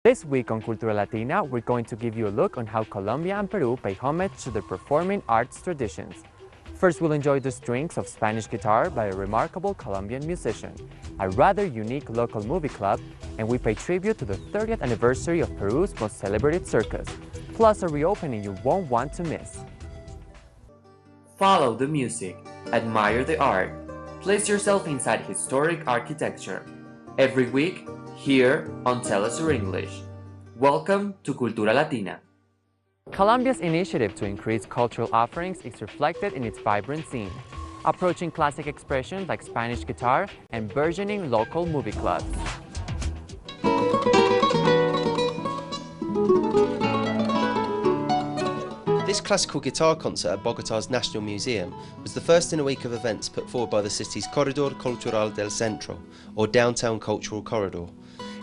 This week on Cultura Latina, we're going to give you a look on how Colombia and Peru pay homage to their performing arts traditions. First, we'll enjoy the strings of Spanish guitar by a remarkable Colombian musician, a rather unique local movie club, and we pay tribute to the 30th anniversary of Peru's most celebrated circus, plus a reopening you won't want to miss. Follow the music, admire the art, place yourself inside historic architecture. Every week, here on Tell Us Your English. Welcome to Cultura Latina. Colombia's initiative to increase cultural offerings is reflected in its vibrant scene, approaching classic expressions like Spanish guitar and burgeoning local movie clubs. This classical guitar concert at Bogotá's National Museum was the first in a week of events put forward by the city's Corredor Cultural del Centro, or Downtown Cultural Corridor.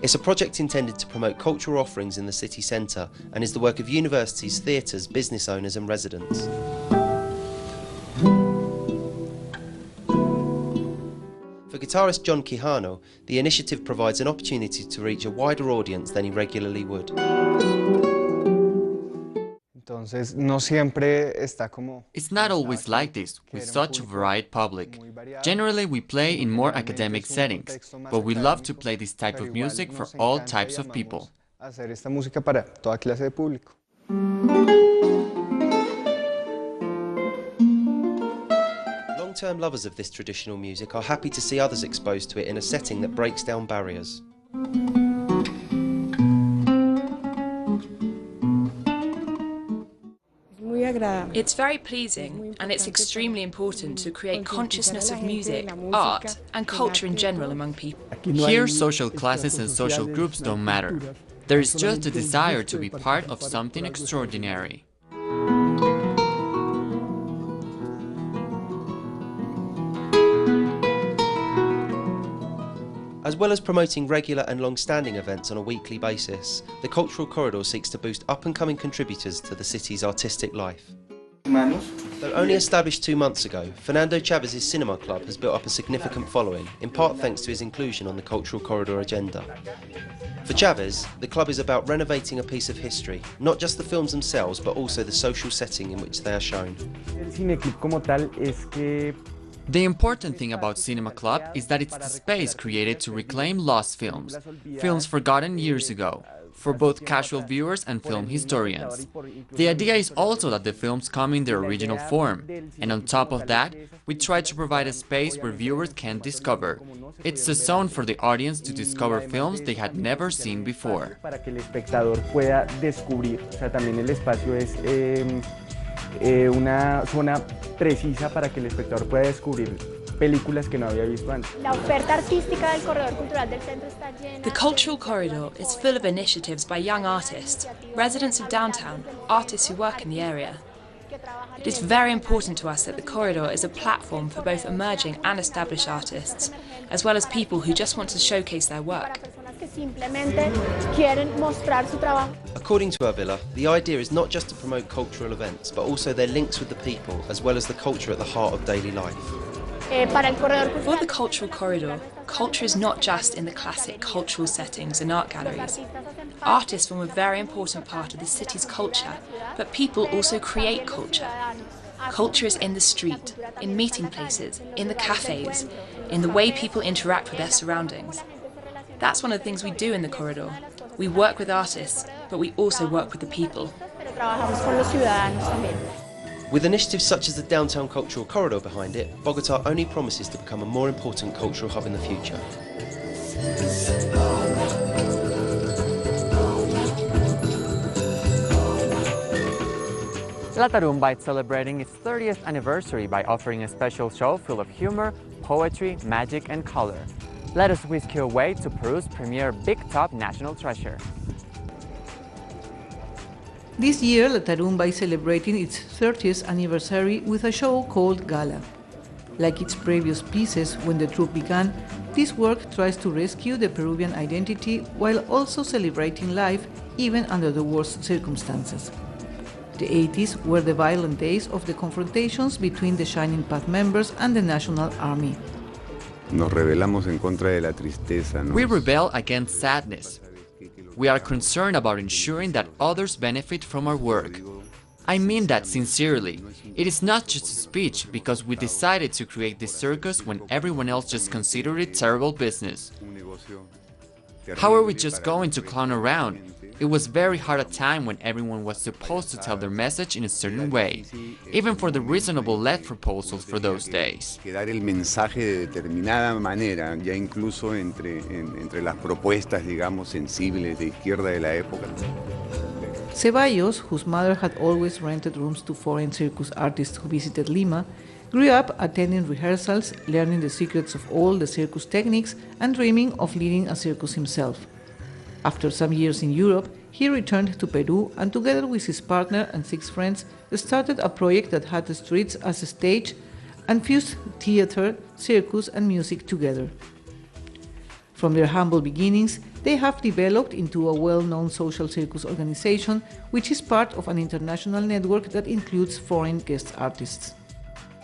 It's a project intended to promote cultural offerings in the city centre and is the work of universities, theatres, business owners and residents. For guitarist John Quijano, the initiative provides an opportunity to reach a wider audience than he regularly would. It's not always like this, with such a varied public. Generally, we play in more academic settings, but we love to play this type of music for all types of people. Long-term lovers of this traditional music are happy to see others exposed to it in a setting that breaks down barriers. It's very pleasing, and it's extremely important to create consciousness of music, art, and culture in general among people. Here, social classes and social groups don't matter. There is just a desire to be part of something extraordinary. As well as promoting regular and long-standing events on a weekly basis, the Cultural Corridor seeks to boost up-and-coming contributors to the city's artistic life. Though only established 2 months ago, Fernando Chavez's cinema club has built up a significant following, in part thanks to his inclusion on the Cultural Corridor agenda. For Chavez, the club is about renovating a piece of history, not just the films themselves, but also the social setting in which they are shown. The important thing about Cinema Club is that it's the space created to reclaim lost films, films forgotten years ago, for both casual viewers and film historians. The idea is also that the films come in their original form, and on top of that, we try to provide a space where viewers can discover. It's a zone for the audience to discover films they had never seen before. Una zona precisa para que el espectador pueda descubrir películas que no había visto antes. La oferta artística del Corredor Cultural del Centro está llena. The Cultural Corridor is full of initiatives by young artists, residents of downtown, artists who work in the area. It is very important to us that the corridor is a platform for both emerging and established artists, as well as people who just want to showcase their work. According to Avila, the idea is not just to promote cultural events, but also their links with the people, as well as the culture at the heart of daily life. For the Cultural Corridor, culture is not just in the classic cultural settings and art galleries. Artists form a very important part of the city's culture, but people also create culture. Culture is in the street, in meeting places, in the cafes, in the way people interact with their surroundings. That's one of the things we do in the corridor. We work with artists, but we also work with the people. With initiatives such as the Downtown Cultural Corridor behind it, Bogotá only promises to become a more important cultural hub in the future. La Tarumba is celebrating its 30th anniversary by offering a special show full of humor, poetry, magic and color. Let us whisk you away to Peru's premier Big Top national treasure. This year, La Tarumba is celebrating its 30th anniversary with a show called Gala. Like its previous pieces, when the troupe began, this work tries to rescue the Peruvian identity while also celebrating life even under the worst circumstances. The 80s were the violent days of the confrontations between the Shining Path members and the National Army. Nos rebelamos en contra de la tristeza, We rebel against sadness. We are concerned about ensuring that others benefit from our work. I mean that sincerely. It is not just a speech because we decided to create this circus when everyone else just considered it terrible business. How are we just going to clown around? It was very hard at time when everyone was supposed to tell their message in a certain way, even for the reasonable left proposals for those days. Dar el mensaje de determinada manera, ya incluso entre las propuestas, digamos, sensibles de izquierda de la época. Ceballos, whose mother had always rented rooms to foreign circus artists who visited Lima, grew up attending rehearsals, learning the secrets of all the circus techniques, and dreaming of leading a circus himself. After some years in Europe, he returned to Peru and together with his partner and 6 friends started a project that had the streets as a stage and fused theater, circus and music together. From their humble beginnings, they have developed into a well-known social circus organization, which is part of an international network that includes foreign guest artists.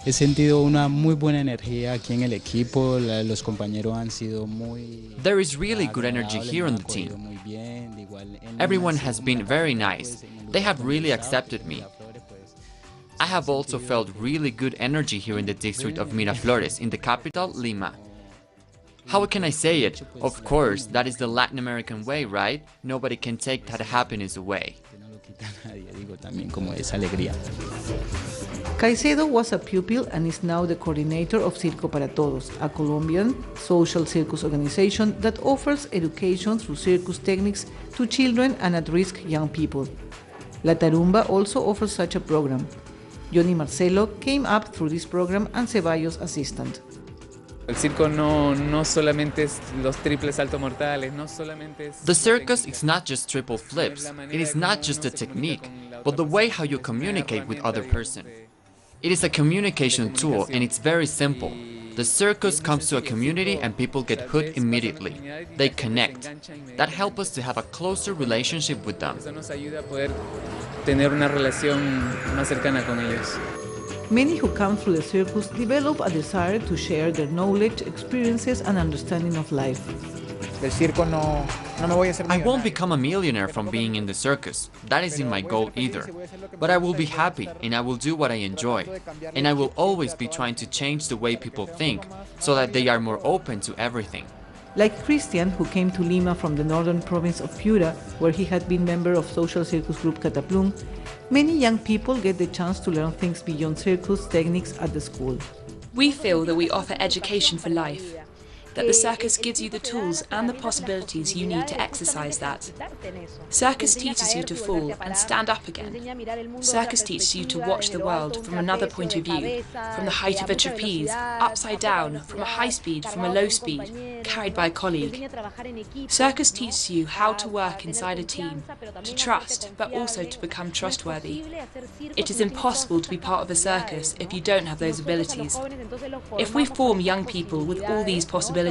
He sentido una muy buena energía aquí en el equipo, los compañeros han sido muy... There is really good energy here on the team. Everyone has been very nice. They have really accepted me. I have also felt really good energy here in the district of Miraflores, in the capital, Lima. How can I say it? Of course, that is the Latin American way, right? Nobody can take that happiness away. Caicedo was a pupil and is now the coordinator of Circo para Todos, a Colombian social circus organization that offers education through circus techniques to children and at-risk young people. La Tarumba also offers such a program. Johnny Marcelo came up through this program and Ceballos' assistant. El circo no solamente es los triples saltos mortales, no solamente es... The circus is not just triple flips, it is not just a technique, but the way how you communicate with other person. It is a communication tool and it's very simple. The circus comes to a community and people get hooked immediately. They connect. That helps us to have a closer relationship with them. Eso nos ayuda a poder tener una relación más cercana con ellos. Many who come through the circus develop a desire to share their knowledge, experiences and understanding of life. I won't become a millionaire from being in the circus. That isn't my goal either. But I will be happy and I will do what I enjoy. And I will always be trying to change the way people think so that they are more open to everything. Like Christian, who came to Lima from the northern province of Piura, where he had been member of social circus group Cataplum, many young people get the chance to learn things beyond circus techniques at the school. We feel that we offer education for life, that the circus gives you the tools and the possibilities you need to exercise that. Circus teaches you to fall and stand up again. Circus teaches you to watch the world from another point of view, from the height of a trapeze, upside down, from a high speed, from a low speed, carried by a colleague. Circus teaches you how to work inside a team, to trust, but also to become trustworthy. It is impossible to be part of a circus if you don't have those abilities. If we form young people with all these possibilities,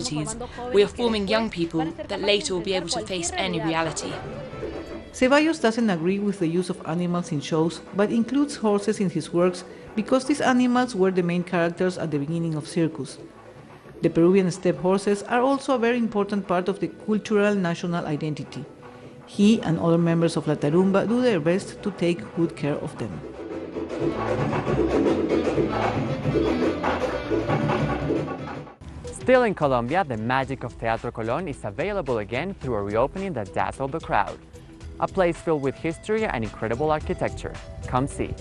we are forming young people that later will be able to face any reality. Ceballos doesn't agree with the use of animals in shows, but includes horses in his works because these animals were the main characters at the beginning of Circus. The Peruvian steppe horses are also a very important part of the cultural national identity. He and other members of La Tarumba do their best to take good care of them. Still in Colombia, the magic of Teatro Colón is available again through a reopening that dazzled the crowd. A place filled with history and incredible architecture. Come see.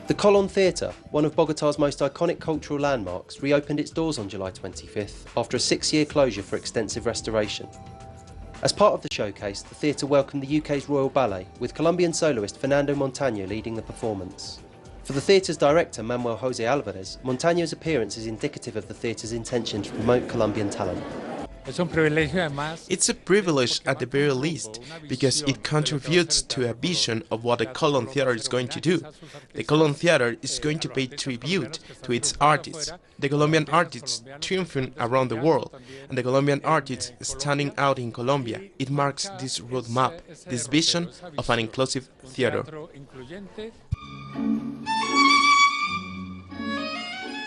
The Colón Theater, one of Bogotá's most iconic cultural landmarks, reopened its doors on July 25th after a 6-year closure for extensive restoration. As part of the showcase, the theatre welcomed the UK's Royal Ballet, with Colombian soloist Fernando Montaño leading the performance. For the theatre's director, Manuel José Álvarez, Montaño's appearance is indicative of the theatre's intention to promote Colombian talent. It's a privilege at the very least, because it contributes to a vision of what the Colón Theater is going to do. The Colón Theater is going to pay tribute to its artists, the Colombian artists triumphing around the world, and the Colombian artists standing out in Colombia. It marks this roadmap, this vision of an inclusive theater.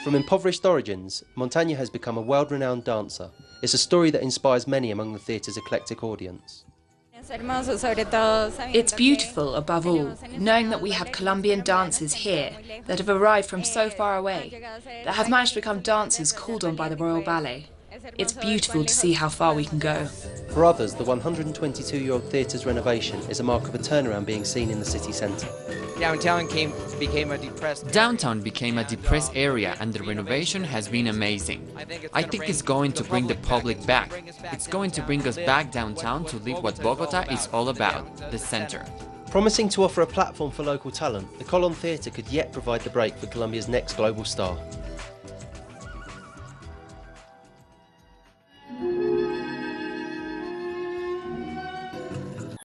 From impoverished origins, Montaña has become a world-renowned dancer. It's a story that inspires many among the theatre's eclectic audience. It's beautiful, above all, knowing that we have Colombian dancers here that have arrived from so far away, that have managed to become dancers called on by the Royal Ballet. It's beautiful to see how far we can go. For others, the 122-year-old theatre's renovation is a mark of a turnaround being seen in the city centre. Downtown became a depressed area, and the renovation has been amazing. I think it's going to bring the public back. It's going to bring us back downtown to live what Bogota is all about, the center. Promising to offer a platform for local talent, the Colón Theater could yet provide the break for Colombia's next global star.